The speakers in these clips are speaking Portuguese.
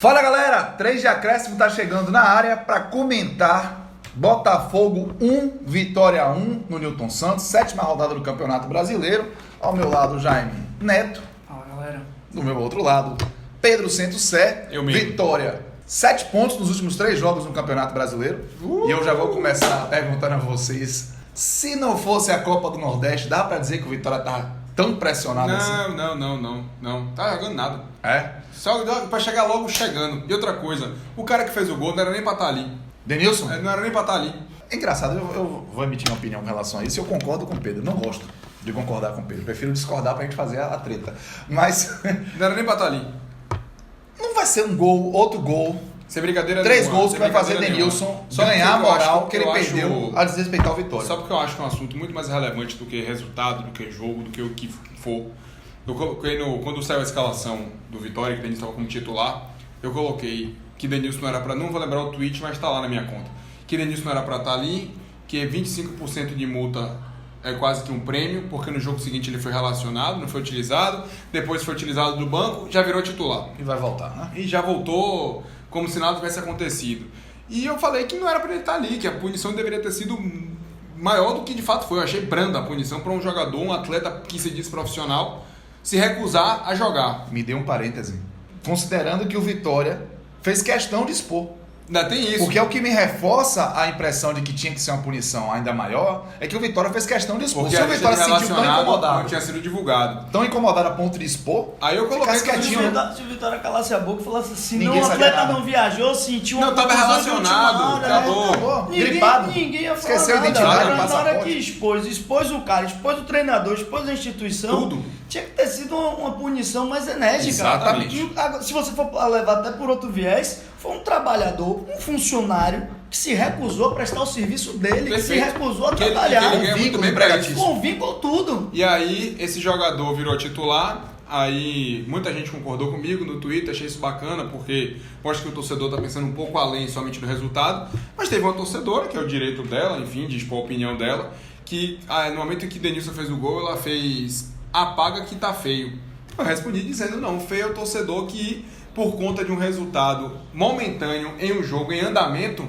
Fala galera, 3 de acréscimo tá chegando na área para comentar Botafogo 1, Vitória 1 no Newton Santos, 7ª rodada do Campeonato Brasileiro. Ao meu lado, Jaime Neto. Fala galera. Do meu outro lado, Pedro Centro-Sé. Eu mesmo. Vitória, 7 pontos nos últimos 3 jogos no Campeonato Brasileiro. E eu já vou começar perguntando a vocês, se não fosse a Copa do Nordeste, dá para dizer que o Vitória tá tão pressionado assim? Não. Tá jogando nada. É? Só pra chegar logo chegando. E outra coisa, o cara que fez o gol não era nem pra estar ali. Denilson? Não era nem pra estar ali. É engraçado, eu vou emitir minha opinião com relação a isso. Eu concordo com o Pedro, não gosto de concordar com o Pedro. Prefiro discordar pra gente fazer a treta. Mas Não era nem pra estar ali. não vai ser um gol, outro gol, Sem brincadeira 3 nenhuma, gols sem que vai fazer brincadeira Denilson nenhuma. Só ganhar a porque eu moral acho- que ele eu perdeu acho- a desrespeitar o Vitória. Só porque eu acho que é um assunto muito mais relevante do que resultado, do que jogo, do que o que for. Eu coloquei quando saiu a escalação do Vitória, que o Denilson estava como titular, eu coloquei que Denilson não era pra... Não vou lembrar o tweet, mas tá lá na minha conta. Que Denilson não era pra estar ali, que 25% de multa é quase que um prêmio, porque no jogo seguinte ele foi relacionado, não foi utilizado, depois foi utilizado do banco, já virou titular. E vai voltar, né? E já voltou como se nada tivesse acontecido. E eu falei que não era pra ele estar ali, que a punição deveria ter sido maior do que de fato foi. Eu achei branda a punição para um jogador, um atleta que se diz profissional, se recusar a jogar. Me dê um parêntese. Considerando que o Vitória fez questão de expor. Ainda tem isso. Porque é o que me reforça a impressão de que tinha que ser uma punição ainda maior, é que o Vitória fez questão de expor. Porque Se o a lista Vitória de se sentiu tão relacionado não incomodado, tinha sido divulgado. a ponto de expor, Aí eu coloquei ficasse que quietinho. Se o Vitória calasse a boca e falasse assim, Ninguém não, o sabia atleta nada. não viajou, sentiu uma Não, tava contusão de relacionado, última hora, acabou. Acabou. Ninguém, Gripado. ninguém ia falar Esqueceu a nada. identidade, Agora, o na hora passaporte. que expôs o cara, expôs o treinador, expôs a instituição, Tudo. tinha que ter sido uma punição mais enérgica. Exatamente. E agora, se você for levar até por outro viés, foi um trabalhador, um funcionário que se recusou a prestar o serviço dele, que se Perfeito. recusou a Que ele trabalhar. ganha muito vínculo bem pra empregatício. isso. Com vínculo tudo. E aí, esse jogador virou titular. Aí, muita gente concordou comigo no Twitter, achei isso bacana, porque mostra que o torcedor tá pensando um pouco além somente do resultado. Mas teve uma torcedora, que é o direito dela, enfim, de expor a opinião dela, que no momento em que Denilson fez o gol, ela fez apaga que tá feio. Eu respondi dizendo, não, feio é o torcedor que, por conta de um resultado momentâneo em um jogo em andamento,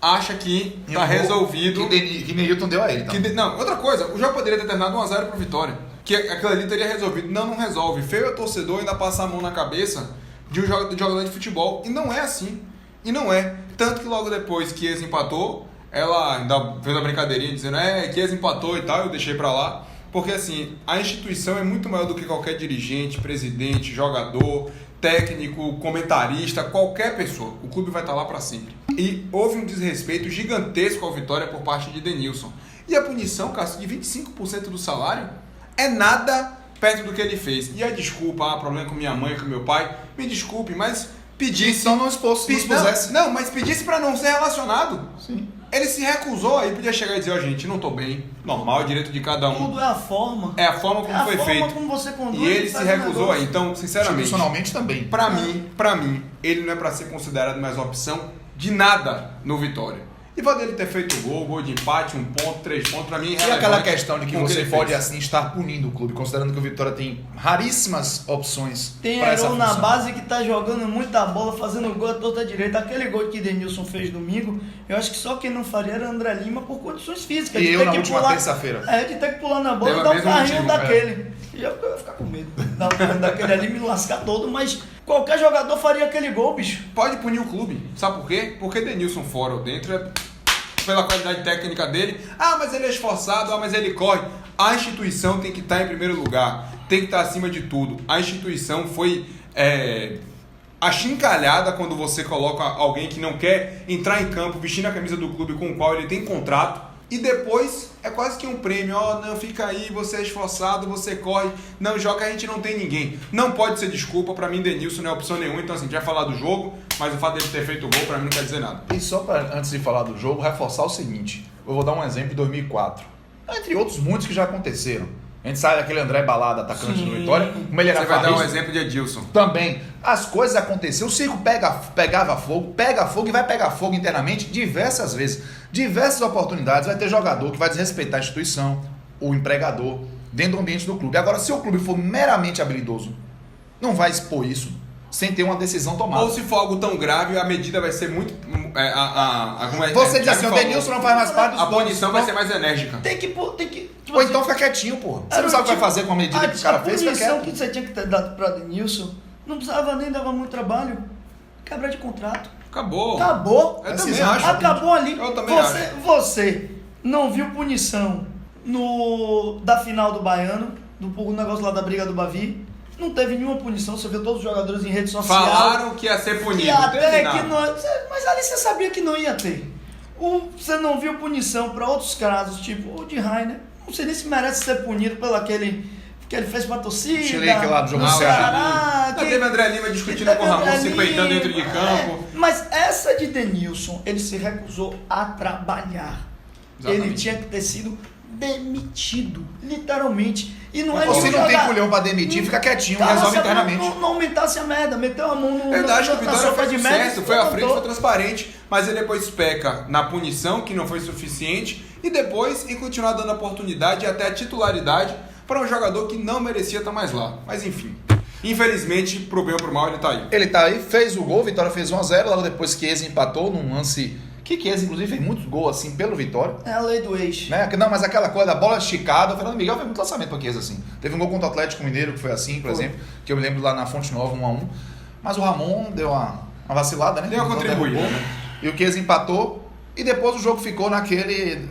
acha que E tá o gol resolvido. que Neilton deu a ele. Tá? Não, outra coisa, o jogo poderia ter terminado 1x0 pro Vitória. Que aquilo ali teria resolvido. Não resolve. Feio é o torcedor ainda passar a mão na cabeça de um jogador de futebol. E não é assim. E não é. Tanto que logo depois que Chiesa empatou, ela ainda fez uma brincadeirinha dizendo Chiesa empatou e tal, eu deixei pra lá. Porque assim, a instituição é muito maior do que qualquer dirigente, presidente, jogador, técnico, comentarista, qualquer pessoa. O clube vai estar lá pra sempre. E houve um desrespeito gigantesco ao Vitória por parte de Denilson. E a punição, Cássio, de 25% do salário é nada perto do que ele fez. E a desculpa, problema com minha mãe, com meu pai, me desculpe, mas pedisse... Então não expusesse. Não, mas pedisse pra não ser relacionado. Sim. Ele se recusou, aí podia chegar e dizer, gente, não tô bem, normal, é direito de cada um. Tudo é a forma. É a forma como foi feito. Como você conduz, E ele se faz o recusou negócio. aí. Então, sinceramente, Institucionalmente também. pra mim, ele não é pra ser considerado mais opção de nada no Vitória. E pode ele ter feito gol de empate, 1 ponto, 3 pontos, pra mim é E aquela relevante questão de que com o você ele pode fez. assim estar punindo o clube, considerando que o Vitória tem raríssimas opções Tem para essa Heron na função. base que tá jogando muita bola, fazendo gol à torta direita. Aquele gol que Denilson fez domingo, eu acho que só quem não faria era André Lima por condições físicas. E de eu ter na que última pular- terça-feira. De ter que pular na bola Teve e o dar um mesmo carrinho motivo, daquele. E eu ia ficar com medo daquele ali me lascar todo, mas qualquer jogador faria aquele gol, bicho. Pode punir o clube. Sabe por quê? Porque Denilson fora ou dentro é pela qualidade técnica dele. Mas ele é esforçado, mas ele corre. A instituição tem que estar em primeiro lugar. Tem que estar acima de tudo. A instituição foi achincalhada quando você coloca alguém que não quer entrar em campo vestindo a camisa do clube com o qual ele tem contrato. E depois é quase que um prêmio. Não, fica aí, você é esforçado, você corre. Não, joga, a gente não tem ninguém. Não pode ser desculpa. Pra mim, Denilson não é opção nenhuma. Então, assim, a gente vai falar do jogo, mas o fato dele ter feito o gol, pra mim, não quer dizer nada. E só para, antes de falar do jogo, reforçar o seguinte. Eu vou dar um exemplo de 2004. Entre outros muitos que já aconteceram. A gente sabe daquele André Balada, atacante do Vitória, como ele era Você vai dar um farrista. exemplo de Edilson. Também. As coisas aconteciam. O circo pega fogo e vai pegar fogo internamente diversas vezes. Diversas oportunidades. Vai ter jogador que vai desrespeitar a instituição, o empregador, dentro do ambiente do clube. Agora, se o clube for meramente habilidoso, não vai expor isso. sem ter uma decisão tomada. Ou se for algo tão grave, a medida vai ser muito... Você diz assim, o Denilson não faz mais parte dos A dois. punição vai ser mais enérgica. Tem que tipo Ou assim, então fica quietinho, porra. Você não sabe o que vai fazer com a medida que o cara fez, A fica punição quieto. que você tinha que ter dado pra Denilson não precisava nem dar muito trabalho. Quebra de contrato. Acabou. Acabou. Eu também acho. Acabou ali. Eu também Você não viu punição da final do Baiano, do negócio lá da briga do Bavi. Não teve nenhuma punição, você viu todos os jogadores em rede social. Falaram que ia ser punido. Que até teve que não, mas ali você sabia que não ia ter. Você não viu punição para outros casos, tipo o de Rainer. Não sei nem se merece ser punido pelo aquele que ele fez pra torcida. Chilique lá do jogo no do Ceará. Ceará. Já teve André Lima discutindo com o Ramon, se peitando dentro de campo. Mas essa de Denilson, ele se recusou a trabalhar. Exatamente. Ele tinha que ter sido demitido, literalmente. E não é Ou se nenhum não tem jogador- culhão pra demitir, fica quietinho, Cara, resolve se internamente. Não aumentasse a merda, meteu a mão no Verdade, na o Vitória sopa fez de o merda. certo, foi à frente, foi transparente, mas ele depois peca na punição, que não foi suficiente, e depois em continuar dando oportunidade e até a titularidade para um jogador que não merecia estar mais lá. Mas enfim, infelizmente, pro bem ou pro mal, ele tá aí. Ele tá aí, fez o gol, o Vitória fez 1-0, logo depois Chiesa empatou num lance... Que Chiesa, inclusive, fez muitos gols assim pelo Vitória. É a lei do ex. Né? Não, mas aquela coisa da bola esticada, o Fernando Miguel fez muito lançamento pra Chiesa assim. Teve um gol contra o Atlético Mineiro que foi assim, por exemplo, que eu me lembro lá na Fonte Nova, 1-1. Mas o Ramon deu uma vacilada, né? Deu uma Não contribuída, derrubou. né? E o Chiesa empatou. E depois o jogo ficou naquele...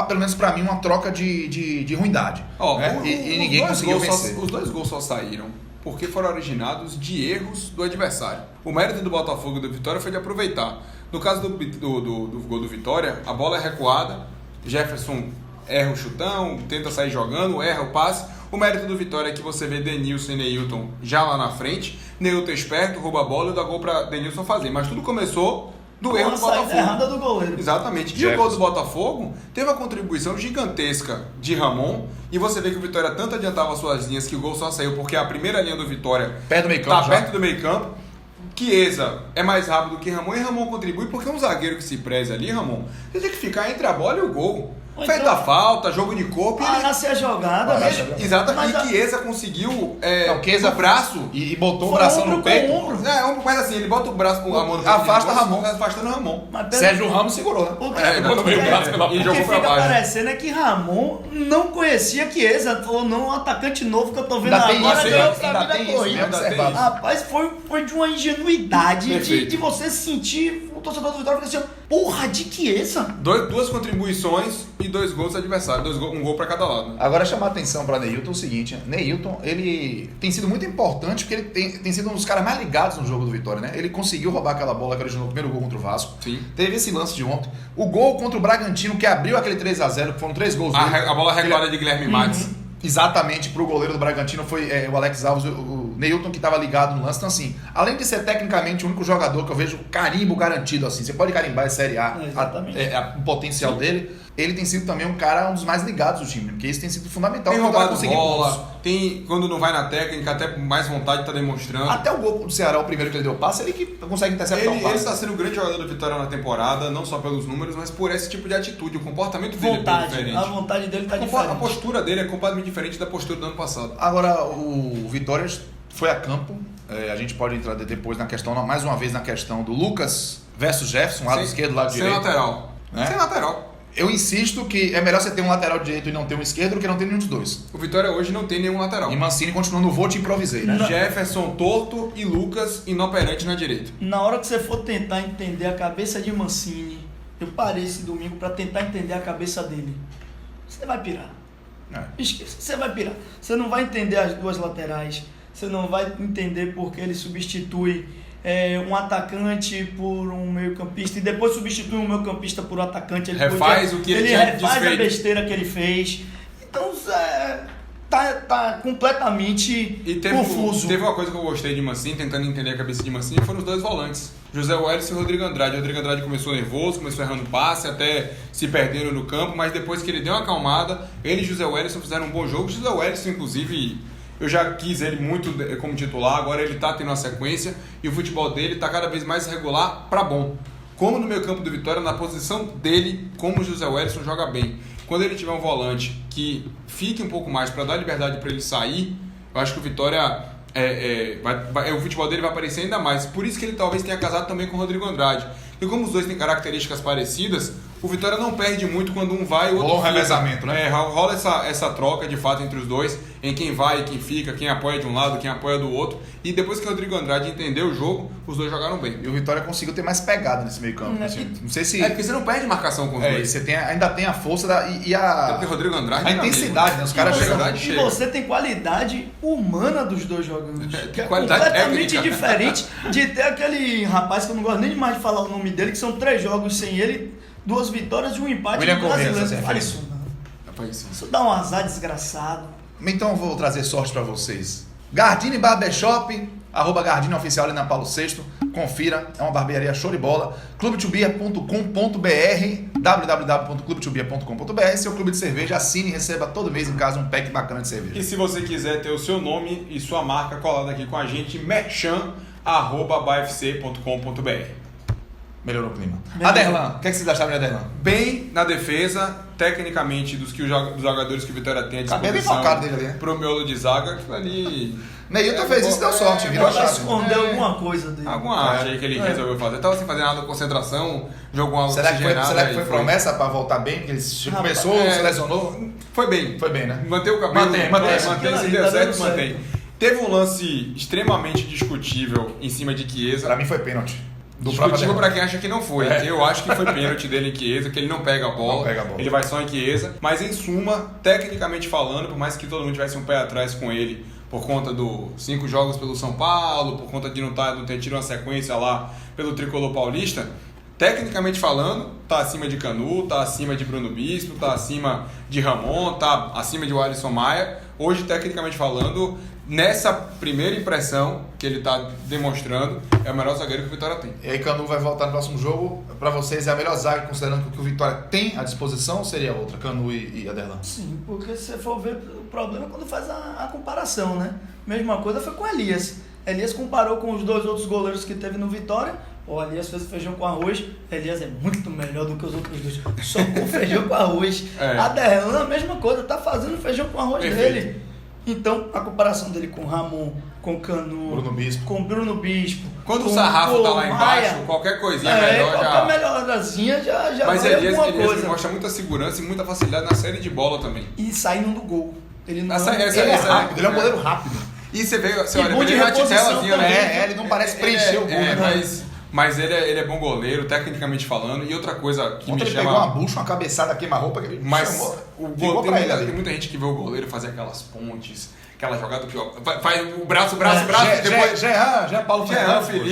pelo menos pra mim, uma troca de ruindade. Ó, né? E ninguém conseguiu vencer. Os dois gols só saíram porque foram originados de erros do adversário. O mérito do Botafogo e do Vitória foi de aproveitar. No caso do gol do Vitória, a bola é recuada, Jefferson erra o chutão, tenta sair jogando, erra o passe. O mérito do Vitória é que você vê Denilson e Neilton já lá na frente. Neilton esperto, rouba a bola e dá gol pra Denilson fazer. Mas tudo começou do erro do Botafogo. Errada do goleiro. Exatamente. E o gol do Botafogo teve uma contribuição gigantesca de Ramon. E você vê que o Vitória tanto adiantava suas linhas que o gol só saiu porque a primeira linha do Vitória Perto do meio campo tá já. perto do meio campo. Chiesa é mais rápido que Ramon e Ramon contribui porque um zagueiro que se preze ali, Ramon, ele tem que ficar entre a bola e o gol. Ou Feita então- a falta, jogo de corpo. e ele- Nasce a jogada, Olha, velho. Exatamente. Mas E Chiesa conseguiu Não, Chiesa o braço. E botou o Foi bração ombro no com peito. ombro. Mas assim, ele bota o braço com a mão no Afasta peito, Ramon. afastando Ramon. Mas pera- Sérgio Ramos segurou, né? O que, no meio do braço pela o que jogou pra fica baixo. parecendo é que Ramon não conhecia Chiesa, falou, não, um atacante novo que eu tô vendo Ainda tem agora isso, ganhou ainda pra vida tem isso, corrida. né? Observado. Rapaz, foi de uma ingenuidade Perfeito. de você sentir o torcedor do Vitória ficar assim, porra, de Chiesa. Duas contribuições e 2 gols do adversário. Um gol pra cada lado. Agora chamar a atenção para Neilton é o seguinte, Neilton, ele tem sido muito importante porque ele tem sido um dos caras mais ligados no jogo do Vitória, né? Ele conseguiu roubar aquela bola que originou o primeiro gol contra o Vasco. Sim. Teve esse lance de ontem. O gol contra o Bragantino que abriu aquele 3-0, que foram 3 gols dele. A bola recuada de Guilherme Matos. Exatamente, pro goleiro do Bragantino foi o Alex Alves, o Neilton que estava ligado no lance. Então, assim, além de ser tecnicamente o único jogador que eu vejo carimbo garantido, assim, você pode carimbar em Série A, Exatamente. o potencial dele, ele tem sido também um dos mais ligados do time, porque isso tem sido fundamental Tem pro Vitória roubado conseguir pontos. bola, tem, quando não vai na técnica, até mais vontade tá demonstrando. Até o gol do Ceará, o primeiro que ele deu passe, ele que consegue interceptar Ele um passe. está sendo o grande jogador do Vitória na temporada, não só pelos números, mas por esse tipo de atitude. O comportamento dele é bem Vontade, diferente. a vontade dele tá A diferente. postura dele é completamente diferente da postura do ano passado. Agora, o Vitória foi a campo, a gente pode entrar depois na questão, mais uma vez na questão do Lucas versus Jefferson, lado esquerdo, lado direito. Sem lateral. Né? Sem lateral. Eu insisto que é melhor você ter um lateral direito e não ter um esquerdo do que não ter nenhum dos dois. O Vitória hoje não tem nenhum lateral. E Mancini continuando no voo te improvisei, né? Jefferson torto e Lucas inoperante na direita. Na hora que você for tentar entender a cabeça de Mancini, eu parei esse domingo pra tentar entender a cabeça dele. Você vai pirar. Esqueça, você vai pirar. Você não vai entender as duas laterais. Você não vai entender porque ele substitui um atacante por um meio-campista e depois substitui um meio-campista por um atacante. Ele Refaz o que ele tinha refaz desfeito. a besteira que ele fez. Então, tá completamente confuso. Teve uma coisa que eu gostei de Mancini, tentando entender a cabeça de Mancini, foram os dois volantes. José Welles e Rodrigo Andrade. O Rodrigo Andrade começou nervoso, começou errando passe, até se perderam no campo, mas depois que ele deu uma acalmada, ele e José Welles fizeram um bom jogo. José Welles, inclusive, eu já quis ele muito como titular, agora ele tá tendo uma sequência e o futebol dele tá cada vez mais regular para bom. Como no meio campo do Vitória, na posição dele, como o José Wellison joga bem. Quando ele tiver um volante que fique um pouco mais para dar liberdade para ele sair, eu acho que o Vitória o futebol dele vai aparecer ainda mais. Por isso que ele talvez tenha casado também com o Rodrigo Andrade. E como os dois têm características parecidas, o Vitória não perde muito quando um vai e o outro Rola um fica. revezamento, né? Rola essa troca de fato entre os dois, em quem vai e quem fica, quem apoia de um lado, quem apoia do outro. E depois que o Rodrigo Andrade entendeu o jogo, os dois jogaram bem. E o Vitória conseguiu ter mais pegada nesse meio campo. Assim. Não sei se... porque você não perde marcação com os dois. Você ainda tem a força e É a... porque o Rodrigo Andrade a intensidade, né? Os caras chegam... E você tem qualidade humana dos dois jogando. Que é qualidade completamente técnica. diferente de ter aquele rapaz que eu não gosto nem mais de falar o nome dele, que são 3 jogos sem ele, 2 vitórias e um empate William no Correa, brasileiro. você Não faz refere? isso não. Isso. Isso dá um azar desgraçado. Então eu vou trazer sorte pra vocês. Gardini Barbershop, @Gardini Oficial ali na Paulo VI. Confira, é uma barbearia show de bola. clubetobia.com.br, www.clubetobia.com.br. Seu clube de cerveja, assine e receba todo mês em casa um pack bacana de cerveja. E se você quiser ter o seu nome e sua marca colada aqui com a gente, merchan@bafc.com.br. Melhorou o clima. Aderlan, o que vocês acharam de Aderlan? Bem na defesa, tecnicamente, dos jogadores que o Vitória tem à Cabelo disposição enfocado dele ali, né? pro miolo de zaga, aquilo ali... Neilton fez isso e deu sorte, virou a Ela chave. escondeu alguma coisa dele. Alguma arte aí que ele resolveu fazer. Tava sem fazer nada de concentração, jogou uma Será que foi oxigenada e promessa pra voltar bem? Porque ele começou, se lesionou? Foi bem. Foi bem, né? Mantém o cabelo. Mantém. Se der certo, mantém. Teve um lance extremamente discutível em cima de Chiesa. Pra mim foi pênalti. Discutível pra quem acha que não foi. Eu acho que foi pênalti dele em Chiesa, que ele não pega a bola. Não pega a bola. Ele vai só em Chiesa. Mas em suma, tecnicamente falando, por mais que todo mundo tivesse um pé atrás com ele, por conta dos 5 jogos pelo São Paulo, por conta de não ter tido uma sequência lá pelo Tricolor Paulista, tecnicamente falando, tá acima de Canu, tá acima de Bruno Bispo, tá acima de Ramon, tá acima de Alisson Maia. Hoje, tecnicamente falando, nessa primeira impressão que ele tá demonstrando, é o melhor zagueiro que o Vitória tem. E aí Canu vai voltar no próximo jogo. Pra vocês é a melhor zaga, considerando que o Vitória tem à disposição, ou seria outra? Canu e Aderlan? Sim, porque se você for ver, o problema é quando faz a comparação, né? Mesma coisa foi com Elias. Elias comparou com os 2 outros goleiros que teve no Vitória. O Elias fez feijão com arroz. Elias é muito melhor do que os outros 2. Só com feijão com arroz. Aderlan, a mesma coisa, tá fazendo feijão com arroz dele. Então, a comparação dele com Ramon, com Canu, com Bruno Bispo. Quando o sarrafo tá lá embaixo, qualquer coisinha melhor já. Qualquer melhorazinha já Mas vale Elias alguma coisa. mostra muita segurança e muita facilidade na série de bola também. E saindo do gol. Ele não Ele é rápido, ele é um goleiro rápido. E você vê, você E olha, bom de ele na reposição titelazinha, também. né? Ele não parece preencher o gol, né? Mas ele é bom goleiro, tecnicamente falando. E outra coisa que Ontem me ele chama... pegou uma bucha, uma cabeçada, queima-roupa, que ele Mas chamou. o Ficou goleiro, pra ele ali. tem muita gente que vê o goleiro fazer aquelas pontes, aquela jogada que faz o braço, depois... Jean Paulo Jean, Felipe,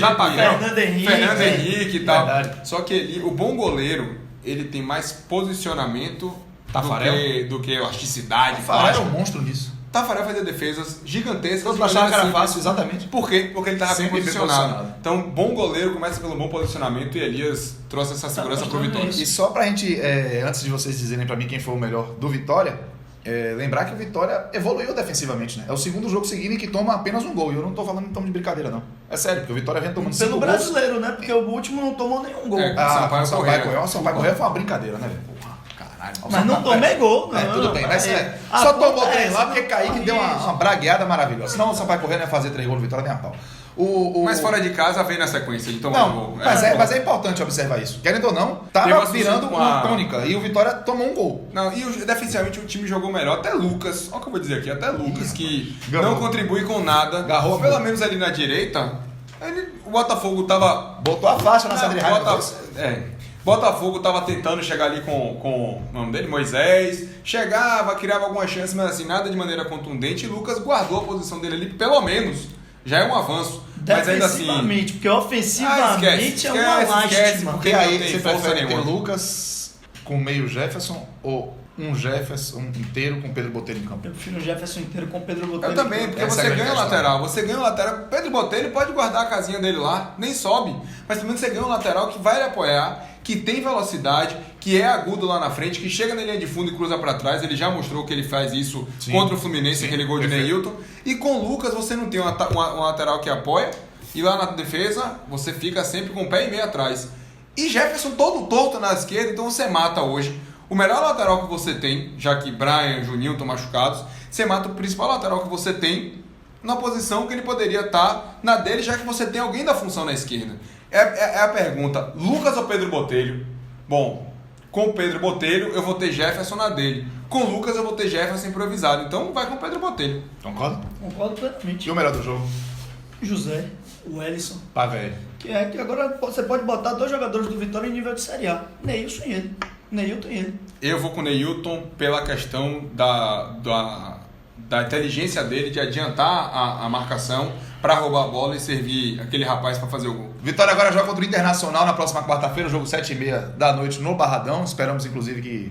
Fernando Henrique e tal. Verdade. Só que o bom goleiro, ele tem mais posicionamento Tafarel? do que elasticidade. Tafarel é um monstro nisso. Tafarel fazia defesas gigantescas. Todos achavam que era simples. fácil, exatamente. Por quê? Porque ele estava bem Sempre bem posicionado. posicionado. Então, bom goleiro começa pelo bom posicionamento e Elias trouxe essa segurança pro Vitória. E só pra gente, antes de vocês dizerem pra mim quem foi o melhor do Vitória, lembrar que o Vitória evoluiu defensivamente, né? É o segundo jogo seguido em que toma apenas um gol. E eu não tô falando então de brincadeira, não. É sério, porque o Vitória vem tomando 5 Pelo gols. brasileiro, né? Porque o último não tomou nenhum gol. Sampaio Corrêa. O Sampaio Corrêa foi uma brincadeira, né, velho? Porra, caralho. Mas não tomei gol, não. Tudo bem, mas A só conta tomou é 3 lá essa, porque não Kaique deu uma bragueada maravilhosa. Senão o Sampaio Corrêa não ia fazer 3 gols no Vitória nem a pau. Mas fora de casa vem na sequência de tomar um gol. Mas é importante observar isso. Querendo ou não, tava virando uma tônica. E o Vitória tomou um gol. Não, e defensivamente o time jogou melhor. Até Lucas, olha o que eu vou dizer aqui, até Lucas, que Garrou. não contribui com nada. Garrou. Pelo menos ali na direita, o Botafogo tava... Botou a faixa na Sadri Botafogo tava tentando chegar ali com o nome dele, Moisés. Chegava, criava alguma chance, mas assim, nada de maneira contundente. E Lucas guardou a posição dele ali, pelo menos. Já é um avanço. Mas ainda assim... Defensivamente, porque ofensivamente é uma lástima. porque E aí, não tem você força prefere ter nenhuma. Lucas com meio Jefferson ou um Jefferson inteiro com Pedro Botelho em campo? Eu prefiro o Jefferson inteiro com o Pedro Botelho. Eu também, porque Essa é a você grande ganha o questão. lateral. Você ganha o lateral. Pedro Botelho pode guardar a casinha dele lá, nem sobe. Mas pelo menos você ganha um lateral que vai lhe apoiar, que tem velocidade, que é agudo lá na frente, que chega na linha de fundo e cruza pra trás. Ele já mostrou que ele faz isso contra o Fluminense, aquele gol de Neilton. E com o Lucas você não tem um lateral que apoia. E lá na defesa você fica sempre com o pé e meio atrás. E Jefferson todo torto na esquerda, então você mata hoje o melhor lateral que você tem, já que Brian e Juninho estão machucados. Você mata o principal lateral que você tem numa posição que ele poderia estar na dele, já que você tem alguém da função na esquerda. É a pergunta, Lucas ou Pedro Botelho? Bom, com o Pedro Botelho eu vou ter Jefferson na dele. Com o Lucas eu vou ter Jefferson improvisado. Então vai com o Pedro Botelho. Concorda? Concordo plenamente. E o melhor do jogo? José, o Ellison. Pá, velho. Que agora você pode botar 2 jogadores do Vitória em nível de Série A. Neilson e ele. Neilton e ele. Eu vou com o Neilton pela questão da inteligência dele de adiantar a marcação para roubar a bola e servir aquele rapaz para fazer o gol. Vitória agora joga contra o Internacional na próxima quarta-feira, jogo 7h30 da noite no Barradão. Esperamos, inclusive, que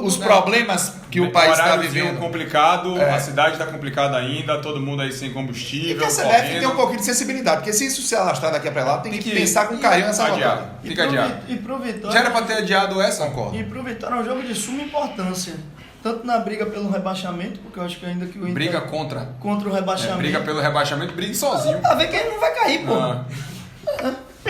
os problemas que o país está vivendo... complicado, a cidade está complicada ainda, todo mundo aí sem E combustível, que a CBF tem um pouquinho de sensibilidade, porque se isso se alastrar daqui para lá, tem que pensar com carinho nessa rodada. Fica adiado. E pro Vitória... Já era para ter adiado essa? Concordo. E pro Vitória é um jogo de suma importância. Tanto na briga pelo rebaixamento, porque eu acho que ainda que o Inter... Briga contra. Contra o rebaixamento. Briga pelo rebaixamento, briga sozinho. Pra ver que ele não vai cair, pô.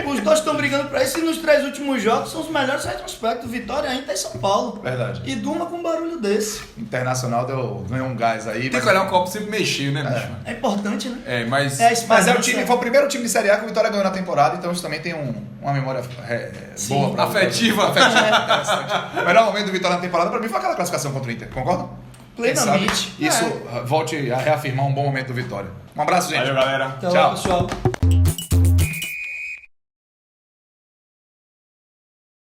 Os dois estão brigando pra isso e nos 3 últimos jogos são os melhores retrospectos. Vitória, Inter e São Paulo. Verdade. E Duma com um barulho desse. Internacional ganhou um gás aí. Tem que olhar o copo sempre meio cheio, né, bicho? É importante, né? Mas... Mas foi o primeiro time de Série A que o Vitória ganhou na temporada, então isso também tem uma memória boa pra afetiva. Interessante. O melhor momento do Vitória na temporada pra mim foi aquela classificação contra o Inter, concorda? Plenamente. Isso volte a reafirmar um bom momento do Vitória. Um abraço, gente. Valeu, galera. Até Tchau. lá, pessoal.